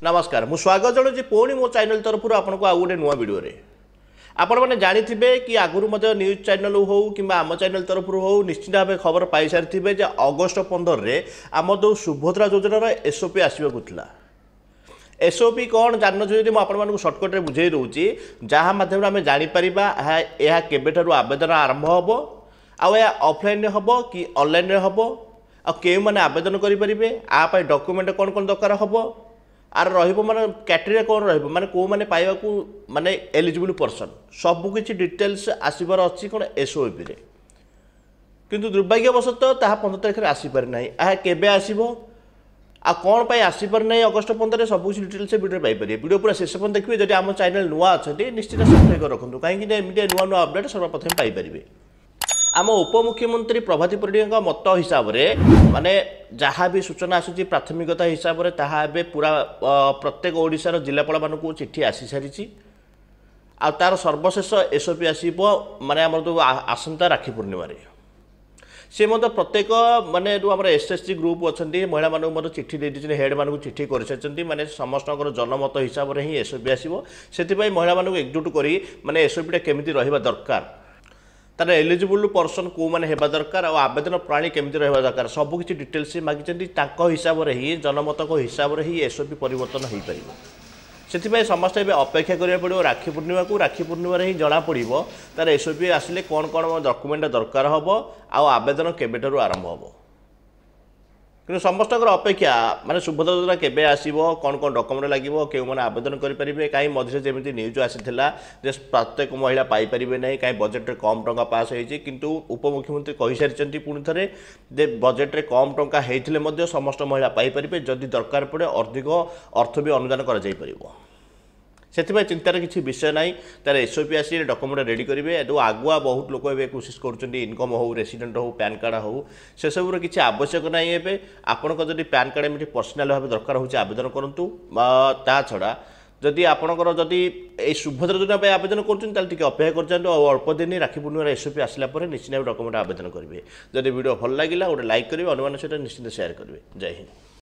नमस्कार मु स्वागत जनाऊँ पुणी मो चैनल तरफ आपको आउ गोटे नुआ वीडियो आपण मैंने जाथे कि आगुरी न्यूज चैनल हो कि आम चैनल तरफ हो निश्चित भाव खबर पाई सारी अगस्ट 15 रे आम जो सुभद्रा योजनार एसओपी आसवाकूला एसओपी कौन जान जी मुझे सर्टकट्रे बुझे दूसरी जहाँ मध्यम आम जापर यह केबेठार आवेदन आरंभ हम आफलाइन हम कि ऑनलाइन हम आउ मैंने आवेदन करेंगे आप डॉक्यूमेंट कौन कौन दरकार हम आर माने कैटेगरी कौन माने को माने पाइबा को माने एलिजिबल पर्सन सबकि डिटेल्स आसबार अच्छी कौन एसओपी रे किंतु दुर्भाग्यवशतः ताहा 15 तारिख आसीपार ना यह केबे आसीबो आ कौन पाई आसीपार ना अगस्ट 15 सब कुछ डिटेल्स वीडियो पाइपर वीडियो पूरा शेष पर्यंत देखिए जब आम चैनल नुआ अच्छा निश्चित सब्सक्राइब रखुद कहीं एमती नुआ नुआ अपडेट सर्वप्रथम पाइपर आम उपमुख्यमंत्री प्रभाती परिडा मत हिसाब से माने जहाँ भी सूचना आसूँ प्राथमिकता हिसाब से ताहा पूरा प्रत्येक ओडिशार जिलापाल मानक चिठी आसी सारी आ तार सर्वशेष एसओपी आसो माने आम जो आसंता राखी पूर्णिम सी मत प्रत्येक माने जो आम एसएसजी ग्रुप अच्छा महिला मानक चिठी दे हेड मानक चिठी कर सारी माने समस्त जनमत हिसाब से ही एसओपी आसो से महिला मानक एकजुट कर माने एसओपीटा केमी रहा दरकार तार एलिजिबल पर्सन को मैंने हेबा दरकार और आवेदन प्रणाली केमती रहा दरकार सबकि डिटेल्स मागिंट हिसाब से ही जनमत हिसाब से ही एसओपी परिवर्तन हो पार से समस्त अपेक्षा करा पड़ो राखी पूर्णिमा को राखी पूर्णिम ही जना पड़ो तार एसओपी आसिले कौन कौन डॉक्यूमेंट दरकार हम आवेदन केबेठार आरंभ हम कि समस्त अपेक्षा माने सुभद्रा योजना केबे आसीबो कौन कौन डॉक्यूमेंट लगे क्यों मैंने आवेदन करेंगे कहीं मझे जमी न्यूज आसाला प्रत्येक महिला पाइपर ना कहीं बजेट कम टंका पास होती किंतु उपमुख्यमंत्री कही सारी पुणी थे बजेट्रे कम टंका होते समस्त महिला पाइपर जदि दरकार पड़े अधिक अर्थ भी अनुदान कर से चिंतार किसी विषय ना तार एसओपी आसी डॉक्यूमेंट रेडी करेंगे आगुआ बहुत लोग ए कोशिश कर इनकम हो रेसिडेंट हो पैन कार्ड हो से सब किसी आवश्यक ना ए आपंकर जब पैन कार्ड एमती पर्सनाल भाव दरकार हो आवेदन करूँ ता छड़ा जदि आपंकर जदि सुभद्रा योजना आवेदन कर अपेक्षा कर अल्प दिन राखी पूर्णिम एसओपी आसला निश्चित डॉक्यूमेंट आवेदन करेंगे जदि वीडियो भल लगे गोटे लाइक करेंगे अन्य सहित निश्चित शेयर करेंगे जय हिंद।